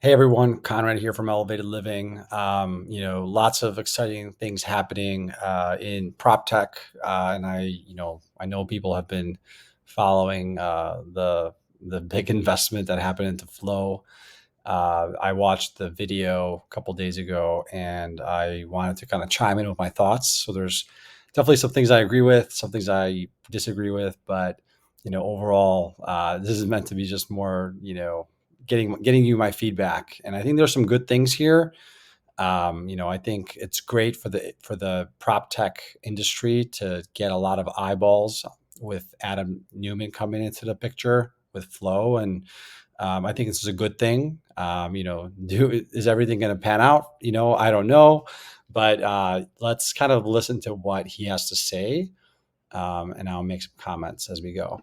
Hey everyone, Conrad here from Elevated Living. Lots of exciting things happening in prop tech, and I know people have been following the big investment that happened into Flow. I watched the video a couple days ago, and I wanted to kind of chime in with my thoughts. So there's definitely some things I agree with, some things I disagree with, but overall, this is meant to be just more, getting you my feedback. And I think there's some good things here. I think it's great for the prop tech industry to get a lot of eyeballs with Adam Neumann coming into the picture with Flow, and I think this is a good thing. Is everything going to pan out? I don't know, but let's kind of listen to what he has to say, and I'll make some comments as we go.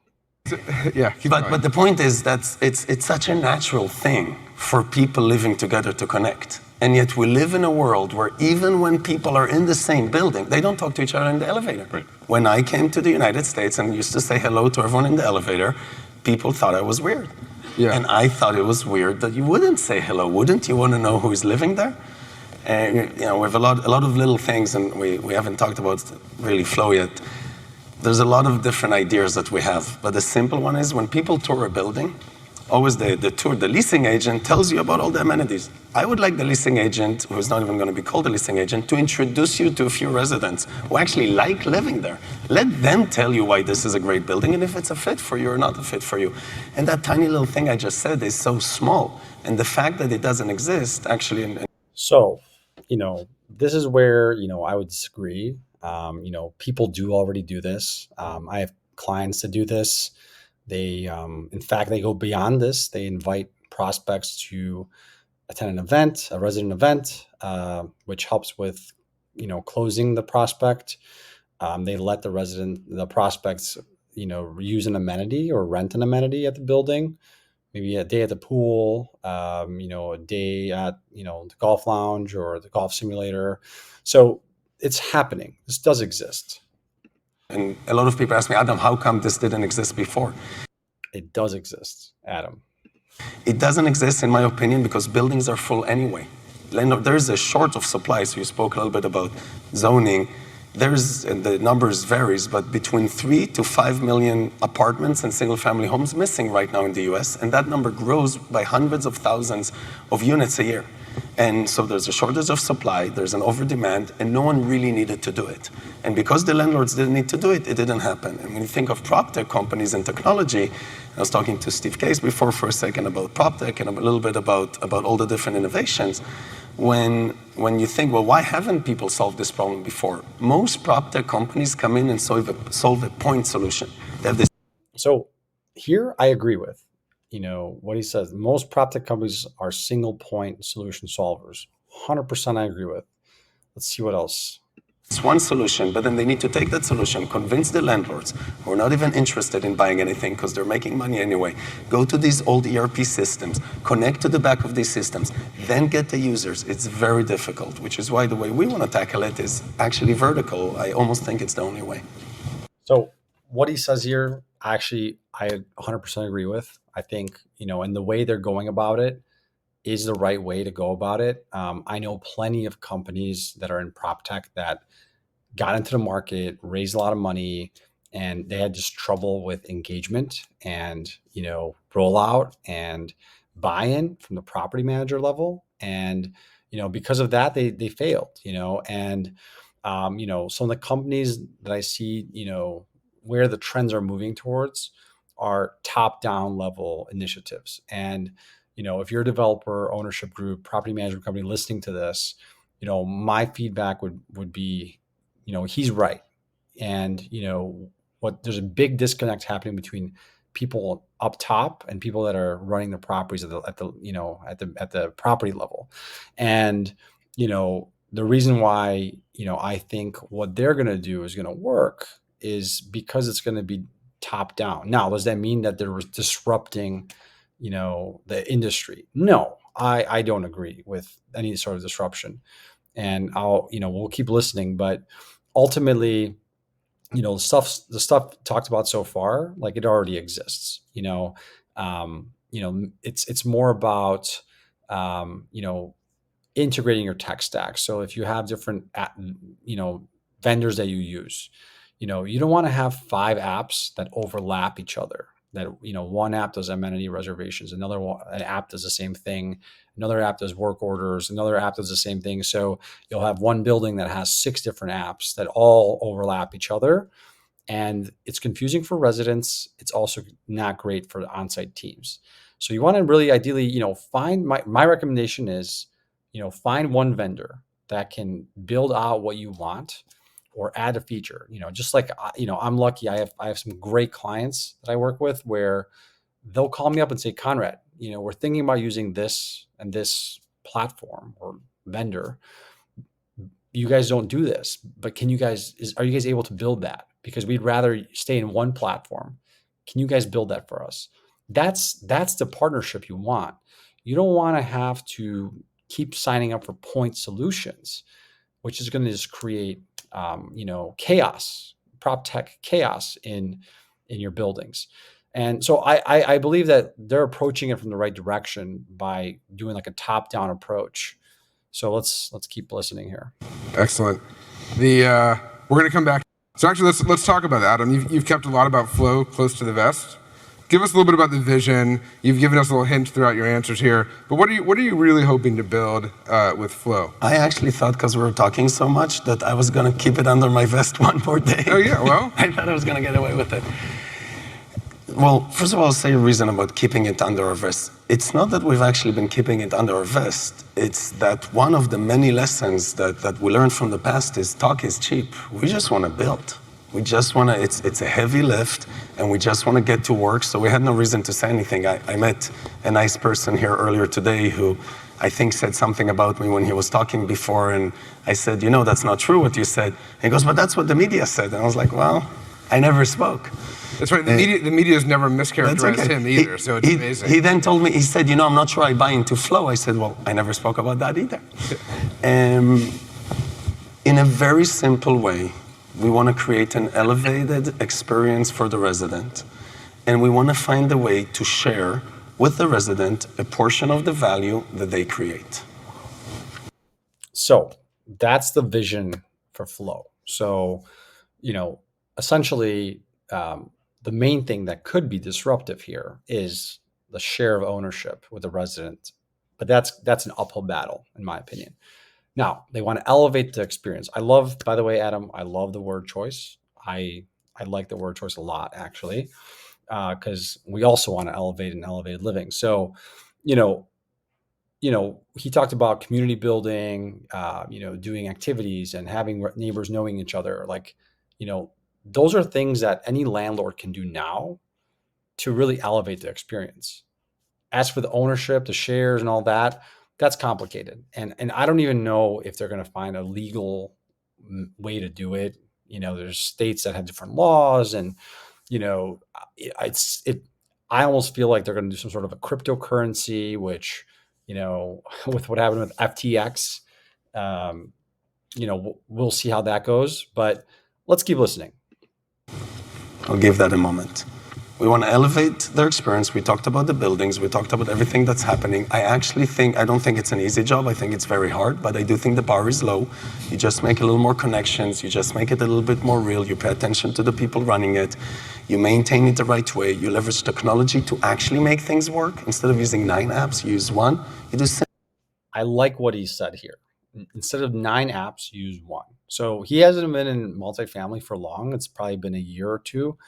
Yeah, but the point is that it's such a natural thing for people living together to connect. And yet we live in a world where even when people are in the same building, they don't talk to each other in the elevator. Right. When I came to the United States and used to say hello to everyone in the elevator, people thought I was weird. Yeah. And I thought it was weird that you wouldn't say hello. Wouldn't you want to know who's living there? And we have a lot of little things, and we haven't talked about really Flow yet. There's a lot of different ideas that we have, but the simple one is when people tour a building, always the leasing agent tells you about all the amenities. I would like the leasing agent, who's not even going to be called a leasing agent, to introduce you to a few residents who actually like living there. Let them tell you why this is a great building and if it's a fit for you or not a fit for you. And that tiny little thing I just said is so small. And the fact that it doesn't exist actually... So, this is where, I would disagree. People do already do this. I have clients that do this. They, in fact, they go beyond this. They invite prospects to attend a resident event, which helps with, closing the prospect. They let the prospects, use an amenity or rent an amenity at the building. Maybe a day at the pool, a day at, the golf lounge or the golf simulator. So it's happening. This does exist. And a lot of people ask me, Adam, how come this didn't exist before? It does exist, Adam. It doesn't exist, in my opinion, because buildings are full anyway. There's a short of supply, so you spoke a little bit about zoning. And the numbers varies, but between 3 to 5 million apartments and single-family homes missing right now in the US, and that number grows by hundreds of thousands of units a year. And so there's a shortage of supply, there's an over-demand, and no one really needed to do it. And because the landlords didn't need to do it, it didn't happen. And when you think of prop tech companies and technology, I was talking to Steve Case before for a second about prop tech and a little bit about all the different innovations. When you think, well, why haven't people solved this problem before? Most prop tech companies come in and solve a point solution. They have this. So here I agree with, what he says. Most prop tech companies are single point solution solvers. 100% I agree with. Let's see what else. It's one solution, but then they need to take that solution, convince the landlords who are not even interested in buying anything because they're making money anyway, go to these old ERP systems, connect to the back of these systems, then get the users. It's very difficult, which is why the way we want to tackle it is actually vertical. I almost think it's the only way. So what he says here, actually, I 100% agree with. I think, and the way they're going about it is the right way to go about it. I know plenty of companies that are in prop tech that got into the market, raised a lot of money, and they had just trouble with engagement and, rollout and buy-in from the property manager level. And, because of that, they failed, and, some of the companies that I see, where the trends are moving towards are top-down level initiatives. And, if you're a developer, ownership group, property management company listening to this, my feedback would be, he's right. And, there's a big disconnect happening between people up top and people that are running the properties at the property level. And, the reason why, I think what they're going to do is going to work is because it's going to be top down. Now, does that mean that they're disrupting, the industry? No, I don't agree with any sort of disruption. And we'll keep listening, but ultimately, the stuff talked about so far, like it already exists. It's more about you know, integrating your tech stack. So if you have different, you know, vendors that you use, you know, you don't want to have 5 apps that overlap each other. That, you know, one app does amenity reservations, an app does the same thing, another app does work orders, another app does the same thing. So you'll have one building that has 6 different apps that all overlap each other, and it's confusing for residents. It's also not great for the on-site teams. So you want to really ideally, you know, find my recommendation is, you know, find one vendor that can build out what you want or add a feature. You know, just like, you know, I'm lucky. I have some great clients that I work with where they'll call me up and say, Conrad, you know, we're thinking about using this and this platform or vendor. You guys don't do this, but can you guys, are you guys able to build that? Because we'd rather stay in one platform. Can you guys build that for us? That's the partnership you want. You don't want to have to keep signing up for point solutions, which is going to just create, you know, chaos, prop tech chaos in your buildings. And so I believe that they're approaching it from the right direction by doing like a top down approach. So let's keep listening here. Excellent. The we're going to come back. So actually, let's talk about that. Adam, you've kept a lot about flow close to the vest. Give us a little bit about the vision. You've given us a little hint throughout your answers here. But what are you really hoping to build with flow? I actually thought, because we were talking so much, that I was going to keep it under my vest one more day. Oh yeah, well, I thought I was going to get away with it. Well, first of all, I'll say a reason about keeping it under our vest. It's not that we've actually been keeping it under our vest. It's that one of the many lessons that we learned from the past is talk is cheap. We just want to build. We just want to, it's a heavy lift, and we just want to get to work. So we had no reason to say anything. I met a nice person here earlier today who I think said something about me when he was talking before, and I said, you know, that's not true what you said. And he goes, but that's what the media said. And I was like, well, I never spoke. That's right. The media has never mischaracterized him either, so it's amazing. He then told me, he said, you know, I'm not sure I buy into flow. I said, well, I never spoke about that either. In a very simple way, we want to create an elevated experience for the resident, and we want to find a way to share with the resident a portion of the value that they create. So that's the vision for flow. So, you know, essentially, the main thing that could be disruptive here is the share of ownership with the resident, but that's an uphill battle, in my opinion. Now, they want to elevate the experience. I love, by the way, Adam, I love the word choice. I like the word choice a lot, actually, because we also want to elevate an elevated living. So, you know, he talked about community building, you know, doing activities and having neighbors knowing each other. Like, you know, those are things that any landlord can do now to really elevate the experience. As for the ownership, the shares and all that, that's complicated. And I don't even know if they're going to find a legal way to do it. You know, there's states that have different laws, and, you know, I almost feel like they're going to do some sort of a cryptocurrency, which, you know, with what happened with FTX, you know, we'll see how that goes, but let's keep listening. I'll give that a moment. We want to elevate their experience. We talked about the buildings. We talked about everything that's happening. I don't think it's an easy job. I think it's very hard, but I do think the bar is low. You just make a little more connections. You just make it a little bit more real. You pay attention to the people running it. You maintain it the right way. You leverage technology to actually make things work. Instead of using 9 apps, you use one. You do. I like what he said here. Instead of 9 apps, use one. So he hasn't been in multifamily for long. It's probably been a year or two.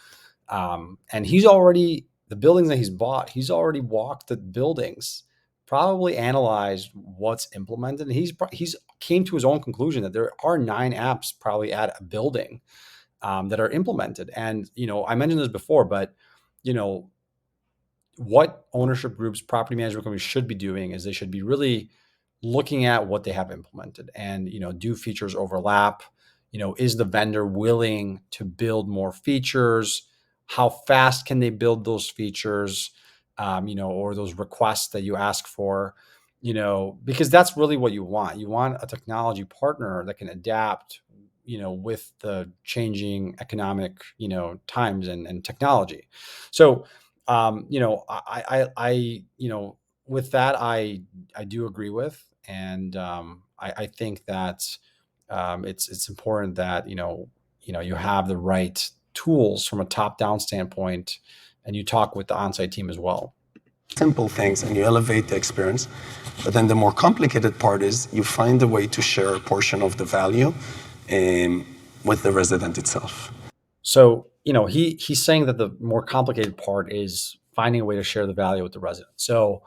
And the buildings that he's bought, he's already walked the buildings, probably analyzed what's implemented. And he's came to his own conclusion that there are 9 apps probably at a building that are implemented. And, you know, I mentioned this before, but, you know, what ownership groups, property management companies should be doing is they should be really looking at what they have implemented and, you know, do features overlap? You know, is the vendor willing to build more features? How fast can they build those features? You know, or those requests that you ask for, you know, because that's really what you want. You want a technology partner that can adapt, you know, with the changing economic, you know, times and technology. So, you know, you know, with that, I do agree with, and I think that it's important that you have the right tools from a top down standpoint, and you talk with the on-site team as well. Simple things and you elevate the experience. But then the more complicated part is you find a way to share a portion of the value with the resident itself. So he's saying that the more complicated part is finding a way to share the value with the resident. So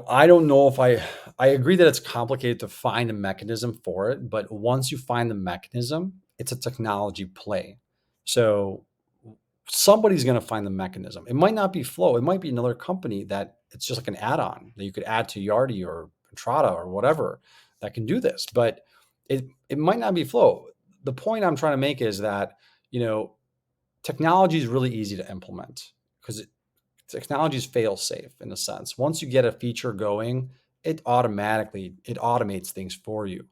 I don't know if I agree that it's complicated to find a mechanism for it, but once you find the mechanism, it's a technology play. So somebody's going to find the mechanism. It might not be Flow. It might be another company that it's just like an add-on that you could add to Yardi or Entrata or whatever that can do this. But it might not be Flow. The point I'm trying to make is that, technology is really easy to implement because technology is fail safe in a sense. Once you get a feature going, it automates things for you.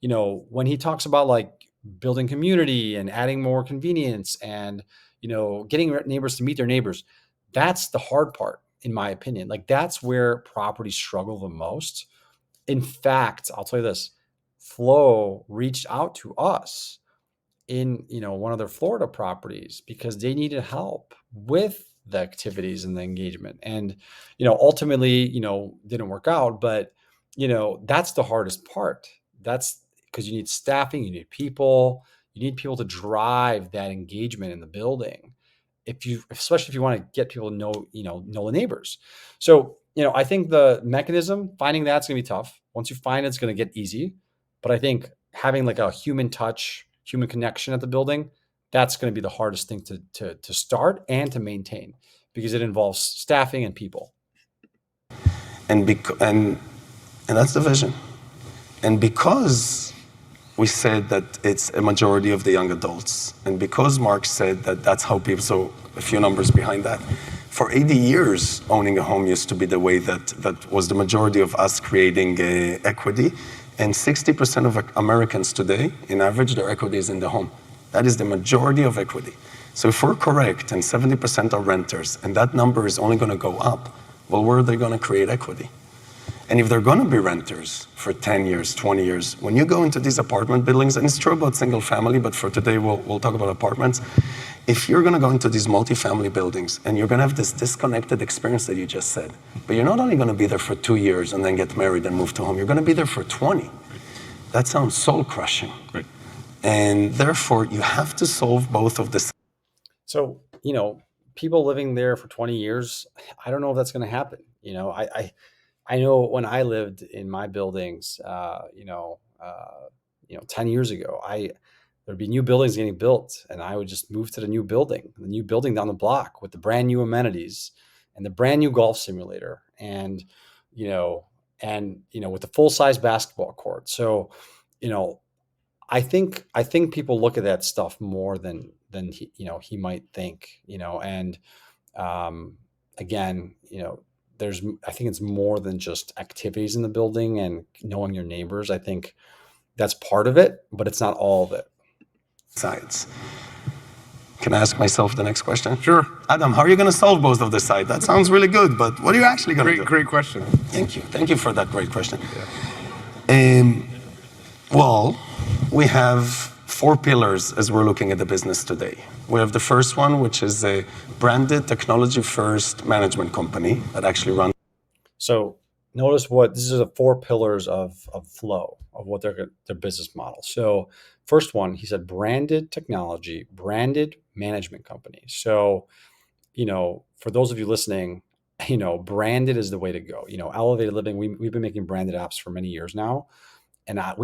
When he talks about like building community and adding more convenience and, getting neighbors to meet their neighbors, that's the hard part, in my opinion. Like that's where properties struggle the most. In fact, I'll tell you this, Flow reached out to us in one of their Florida properties because they needed help with the activities and the engagement, and ultimately didn't work out, but that's the hardest part. That's because you need staffing, you need people to drive that engagement in the building, especially if you want to get people to know the neighbors. So I think the mechanism, finding that's going to be tough. Once you find it, it's going to get easy, but I think having like a human touch, human connection at the building, that's going to be the hardest thing to start and to maintain because it involves staffing and people. And that's the vision. And because we said that it's a majority of the young adults, and because Mark said that that's how people, so a few numbers behind that, for 80 years, owning a home used to be the way that was the majority of us creating equity. And 60% of Americans today, in average, their equity is in the home. That is the majority of equity. So if we're correct and 70% are renters, and that number is only going to go up, well, where are they going to create equity? And if they're going to be renters for 10 years, 20 years, when you go into these apartment buildings, and it's true about single family, but for today we'll talk about apartments. If you're going to go into these multifamily buildings and you're going to have this disconnected experience that you just said, but you're not only going to be there for 2 years and then get married and move to home, you're going to be there for 20. That sounds soul crushing. Right. And therefore, you have to solve both of the. So, people living there for 20 years, I don't know if that's going to happen. I know when I lived in my buildings, 10 years ago, there'd be new buildings getting built, and I would just move to the new building down the block with the brand new amenities and the brand new golf simulator, and with the full size basketball court. So, I think people look at that stuff more than he might think, and again, I think it's more than just activities in the building and knowing your neighbors. I think that's part of it, but it's not all of it. Sides. Can I ask myself the next question? Sure. Adam, how are you going to solve both of the sides? That sounds really good, but what are you actually going to do? Great question. Thank you. Thank you for that great question. Yeah. Well, we have 4 pillars as we're looking at the business today. We have the first one, which is a branded technology-first management company that actually runs. So notice this is the 4 pillars of Flow, of what their business model. So first one, he said branded technology, branded management company. So, for those of you listening, branded is the way to go. Elevated Living, we've been making branded apps for many years now. And there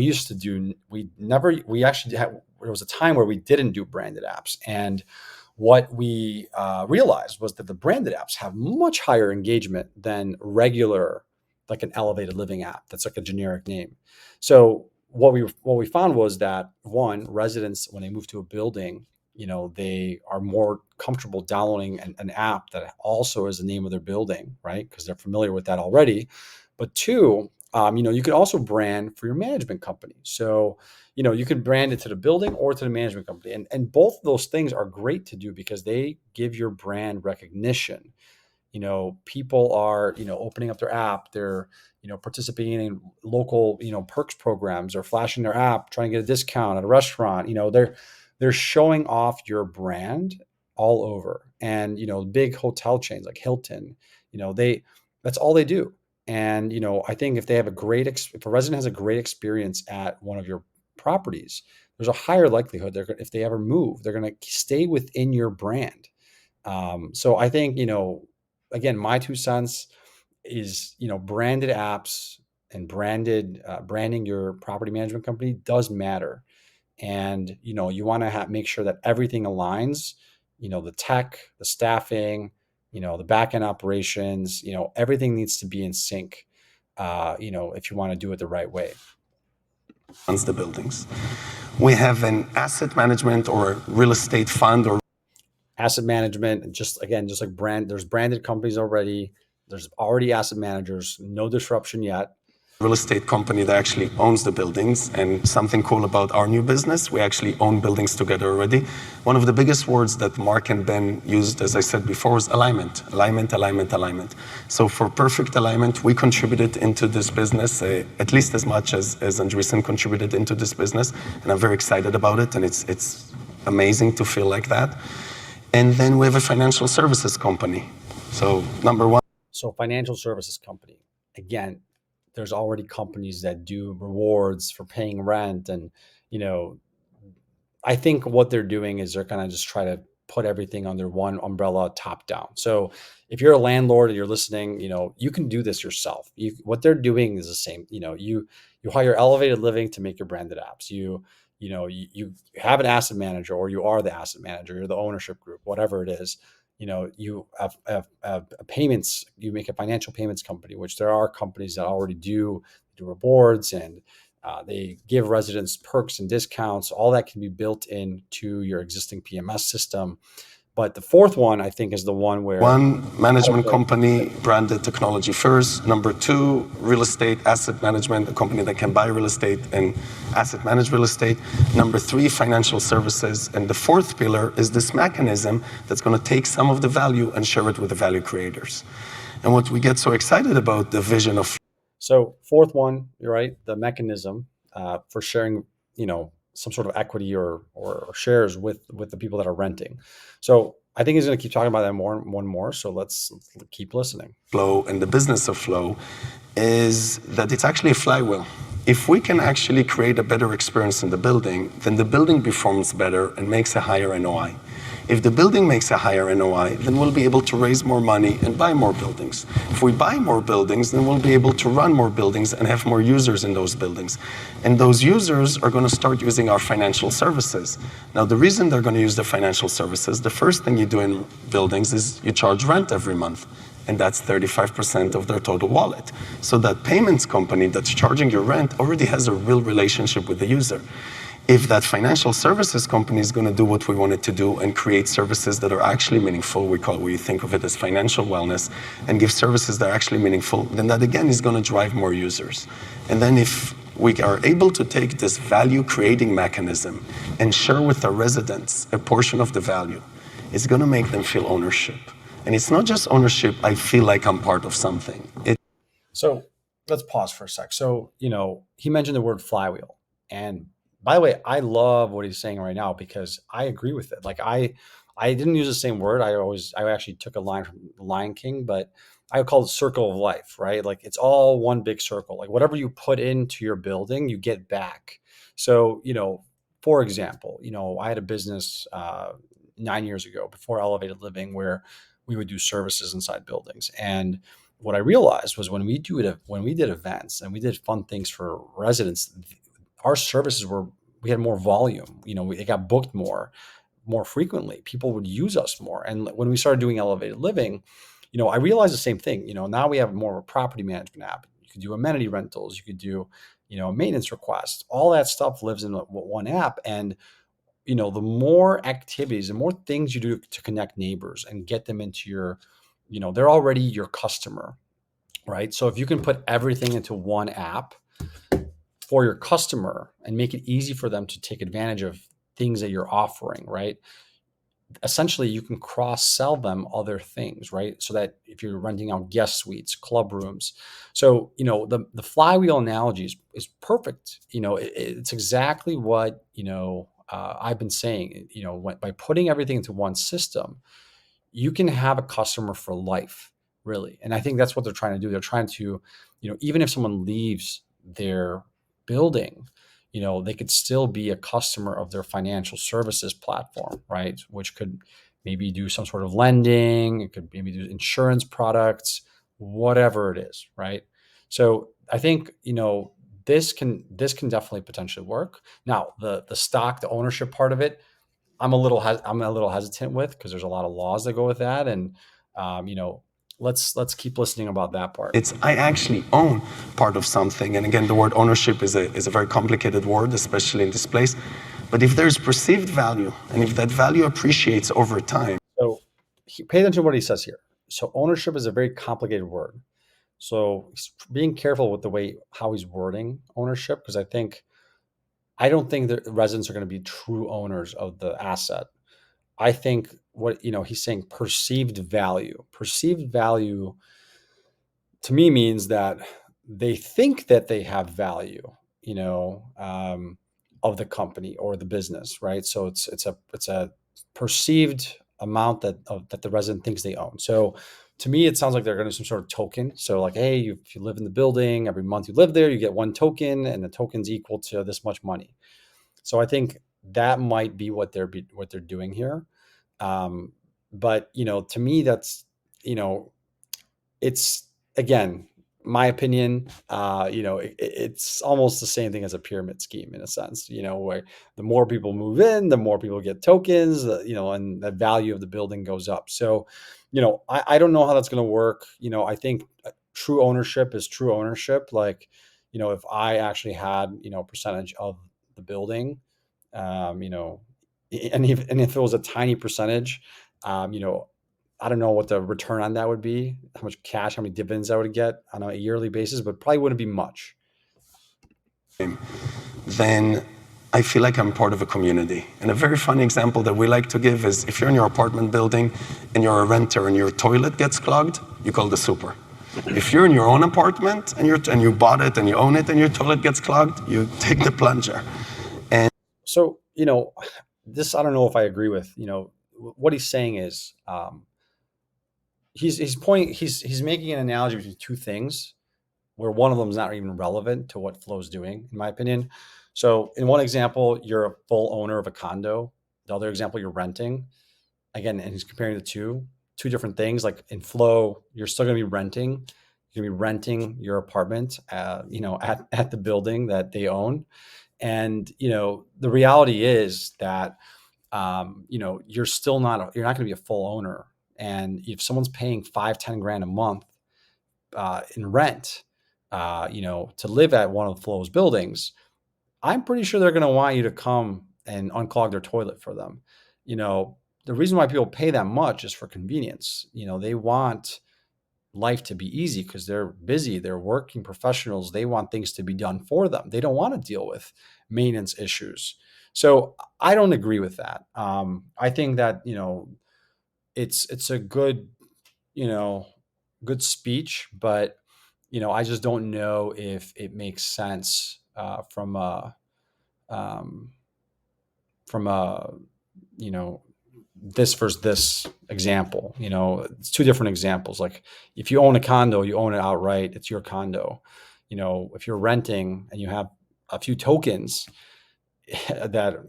was a time where we didn't do branded apps. And what we realized was that the branded apps have much higher engagement than regular, like an Elevated Living app. That's like a generic name. So what we found was that, one, residents, when they move to a building, they are more comfortable downloading an app that also is the name of their building, right? Because they're familiar with that already. But 2, you could also brand for your management company. So, you can brand it to the building or to the management company. And both of those things are great to do because they give your brand recognition. People are, opening up their app. They're, participating in local, perks programs, or flashing their app, trying to get a discount at a restaurant. They're showing off your brand all over. And, big hotel chains like Hilton, that's all they do. And, I think if they have if a resident has a great experience at one of your properties, there's a higher likelihood if they ever move, they're going to stay within your brand. So I think, again, my 2 cents is, branded apps and branding your property management company does matter. And, you want to make sure that everything aligns, the tech, the staffing, the back end operations, everything needs to be in sync, if you want to do it the right way. Owns the buildings. We have an asset management or real estate fund or asset management. And just like there's branded companies already. There's already asset managers, no disruption yet. Real estate company that actually owns the buildings. And something cool about our new business, we actually own buildings together already. One of the biggest words that Mark and Ben used, as I said before, is alignment. Alignment, alignment, alignment. So for perfect alignment, we contributed into this business at least as much as Andreessen contributed into this business. And I'm very excited about it. And it's amazing to feel like that. And then we have a financial services company. So number one. So financial services company, again, there's already companies that do rewards for paying rent. And, I think what they're doing is they're going to just try to put everything under one umbrella, top down. So if you're a landlord and you're listening, you can do this yourself. What they're doing is the same. You hire Elevated Living to make your branded apps. You have an asset manager, or you are the asset manager, you're the ownership group, whatever it is. You have payments, you make a financial payments company, which there are companies that already do rewards, and they give residents perks and discounts. All that can be built into your existing PMS system. But the fourth one, I think, is the one where one, management company, branded technology first. Number two, real estate asset management, a company that can buy real estate and asset manage real estate. Number three, financial services. And the fourth pillar is this mechanism that's going to take some of the value and share it with the value creators. And what we get so excited about the vision of. So fourth one, you're right, the mechanism for sharing, some sort of equity or shares with the people that are renting. So I think he's going to keep talking about that more. So let's keep listening. Flow and the business of flow is that it's actually a flywheel. If we can actually create a better experience in the building, then the building performs better and makes a higher NOI. If the building makes a higher NOI, then we'll be able to raise more money and buy more buildings. If we buy more buildings, then we'll be able to run more buildings and have more users in those buildings. And those users are going to start using our financial services. Now, the reason they're going to use the financial services, the first thing you do in buildings is you charge rent every month. And that's 35% of their total wallet. So that payments company that's charging your rent already has a real relationship with the user. If that financial services company is going to do what we want it to do and create services that are actually meaningful, we think of it as financial wellness, and give services that are actually meaningful, then that again is going to drive more users. And then if we are able to take this value creating mechanism and share with our residents a portion of the value, it's going to make them feel ownership. And it's not just ownership, I feel like I'm part of something. So let's pause for a sec. So, he mentioned the word flywheel. And by the way, I love what he's saying right now because I agree with it. Like I didn't use the same word. I actually took a line from Lion King, but I would call it circle of life, right? Like it's all one big circle. Like whatever you put into your building, you get back. So, for example, I had a business 9 years ago before Elevated Living where we would do services inside buildings. And what I realized was when we did events and we did fun things for residents, our services we had more volume. It got booked more frequently. People would use us more. And when we started doing Elevated Living, I realized the same thing. Now we have more of a property management app. You could do amenity rentals. You could do, maintenance requests. All that stuff lives in one app. And, the more activities, the more things you do to connect neighbors and get them into your, they're already your customer, right? So if you can put everything into one app for your customer and make it easy for them to take advantage of things that you're offering, right? essentially you can cross-sell them other things, right? So that if you're renting out guest suites, club rooms. So, the flywheel analogy is perfect. It's exactly what, I've been saying, by putting everything into one system, you can have a customer for life, really. And I think that's what they're trying to do. They're trying to, even if someone leaves their building, they could still be a customer of their financial services platform, right? Which could maybe do some sort of lending, it could maybe do insurance products, whatever it is, right? So I think, this can definitely potentially work. Now, the stock, the ownership part of it, I'm a little hesitant with, because there's a lot of laws that go with that, and um, you know, let's keep listening about that part. It's I actually own part of something. And again, the word ownership is a very complicated word, especially in this place. But if there's perceived value, and if that value appreciates over time. So pay attention to what he says here. So ownership is a very complicated word. So being careful with the way how he's wording ownership, because I don't think the residents are going to be true owners of the asset. I think what he's saying, perceived value. Perceived value to me means that they think that they have value, of the company or the business, right? So it's a perceived amount that the resident thinks they own. So to me, it sounds like they're going to some sort of token. So like, hey, if you live in the building, every month you live there, you get one token, and the token's equal to this much money. So I think that might be what they're doing here. But to me, that's you know it's, again, my opinion. It's almost the same thing as a pyramid scheme in a sense. Where the more people move in, the more people get tokens. And the value of the building goes up. So, I don't know how that's going to work. I think true ownership is true ownership. Like, if I actually had a percentage of the building, and if it was a tiny percentage, I don't know what the return on that would be, how much cash, how many dividends I would get on a yearly basis, but probably wouldn't be much. Then I feel like I'm part of a community. And a very funny example that we like to give is if you're in your apartment building and you're a renter and your toilet gets clogged, you call the super. If you're in your own apartment and you bought it and you own it and your toilet gets clogged, you take the plunger. And so, this, I don't know if I agree with, what he's saying is, he's making an analogy between two things where one of them is not even relevant to what Flow's doing, in my opinion. So in one example, you're a full owner of a condo. The other example, you're renting. Again, and he's comparing the two different things. Like in Flow, you're still going to be renting. You're going to be renting your apartment, at the building that they own. And, the reality is that, you're not going to be a full owner. And if someone's paying 5-10 grand a month in rent, to live at one of Flow's buildings, I'm pretty sure they're going to want you to come and unclog their toilet for them. The reason why people pay that much is for convenience. They want life to be easy because they're busy. They're working professionals. They want things to be done for them. They don't want to deal with maintenance issues. So I don't agree with that. I think that, it's a good, good speech, but, I just don't know if it makes sense from a, this versus this example. It's two different examples. Like if you own a condo, you own it outright. It's your condo. If you're renting and you have a few tokens that,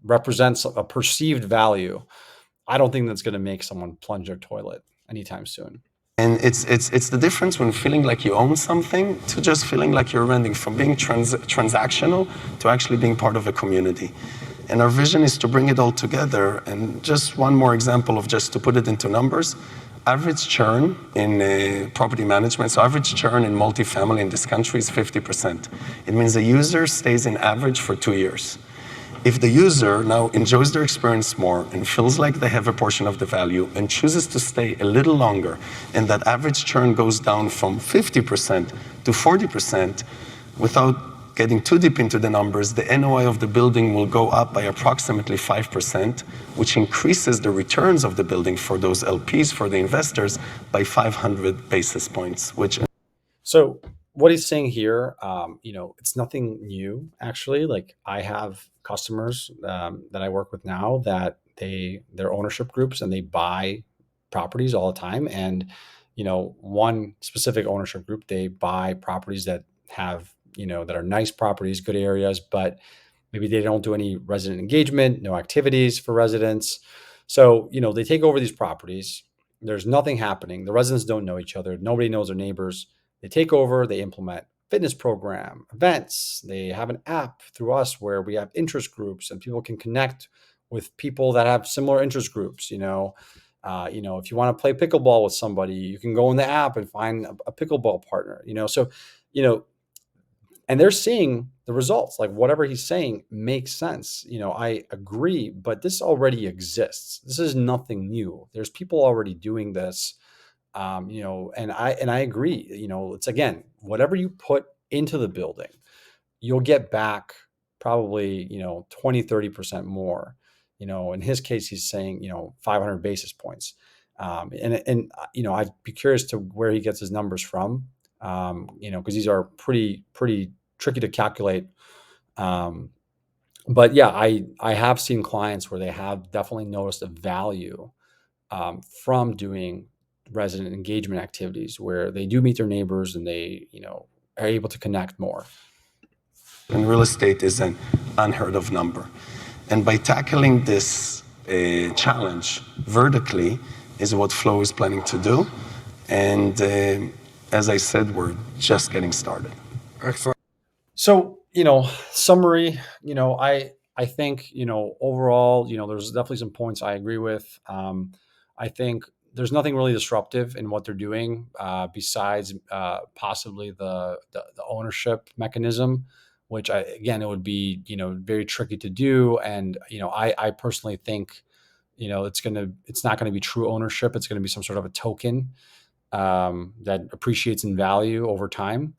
represents a perceived value, I don't think that's going to make someone plunge their toilet anytime soon. And it's the difference when feeling like you own something to just feeling like you're renting, from being transactional to actually being part of a community. And our vision is to bring it all together. And just one more example of just to put it into numbers, average churn in property management, so average churn in multifamily in this country is 50%. It means the user stays in average for 2 years. If the user now enjoys their experience more and feels like they have a portion of the value and chooses to stay a little longer, and that average churn goes down from 50% to 40% without getting too deep into the numbers, the NOI of the building will go up by approximately 5%, which increases the returns of the building for those LPs, for the investors, by 500 basis points, which. So what he's saying here, it's nothing new actually. Like I have customers that I work with now that they're ownership groups and they buy properties all the time. And one specific ownership group, they buy properties that have that are nice properties, good areas, but maybe they don't do any resident engagement, no activities for residents. So they take over these properties. There's nothing happening. The residents don't know each other. Nobody knows their neighbors. They take over, they implement fitness program, events. They have an app through us where we have interest groups and people can connect with people that have similar interest groups. If you want to play pickleball with somebody, you can go in the app and find a pickleball partner. So, you know, and they're seeing the results. Like whatever he's saying makes sense. I agree, but this already exists. This is nothing new. There's people already doing this. And I agree. It's again, whatever you put into the building, you'll get back probably 20-30% more. In his case, he's saying 500 basis points. And I'd be curious to where he gets his numbers from. Because these are pretty tricky to calculate. But yeah, I have seen clients where they have definitely noticed a value from doing resident engagement activities where they do meet their neighbors and they, are able to connect more. And real estate is an unheard of number. And by tackling this challenge vertically is what Flow is planning to do. And as I said, we're just getting started. Excellent. So, summary, I think, overall, there's definitely some points I agree with. I think there's nothing really disruptive in what they're doing besides possibly the ownership mechanism, which again, it would be, very tricky to do. And, I personally think, it's not going to be true ownership. It's going to be some sort of a token that appreciates in value over time.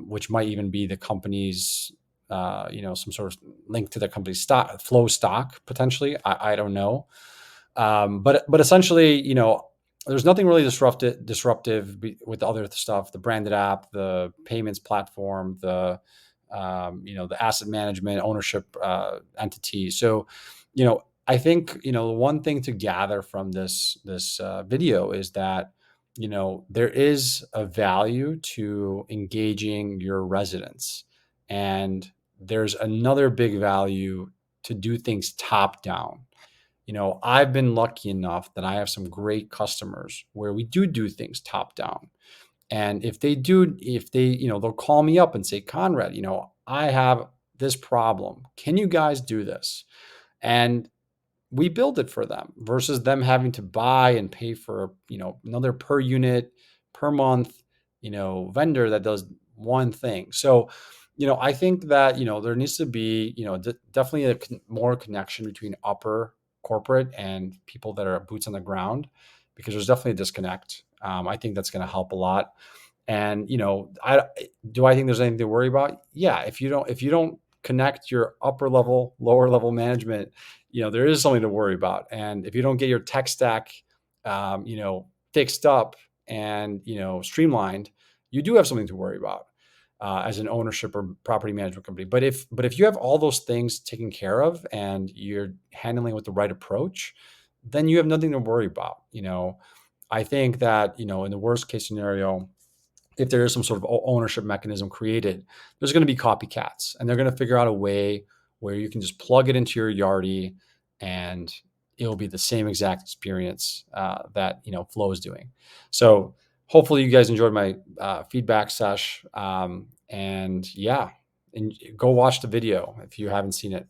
Which might even be the company's, some sort of link to the company's stock, flow stock potentially. I don't know, but essentially, there's nothing really disruptive with the other stuff, the branded app, the payments platform, the asset management ownership entity. So, I think one thing to gather from this video is that there is a value to engaging your residents. And there's another big value to do things top down. I've been lucky enough that I have some great customers where we do things top down. And if they, they'll call me up and say, Conrad, I have this problem. Can you guys do this? And we build it for them versus them having to buy and pay for, another per unit, per month, vendor that does one thing. So, I think that, there needs to be, definitely more connection between upper corporate and people that are boots on the ground, because there's definitely a disconnect. I think that's going to help a lot. And, I think there's anything to worry about? Yeah. If you don't connect your upper level, lower level management, there is something to worry about. And if you don't get your tech stack, fixed up and, streamlined, you do have something to worry about as an ownership or property management company. But if you have all those things taken care of and you're handling with the right approach, then you have nothing to worry about. I think that, in the worst case scenario, if there is some sort of ownership mechanism created, there's going to be copycats, and they're going to figure out a way where you can just plug it into your Yardi and it'll be the same exact experience that Flow is doing. So hopefully you guys enjoyed my feedback sesh, and yeah, and go watch the video if you haven't seen it.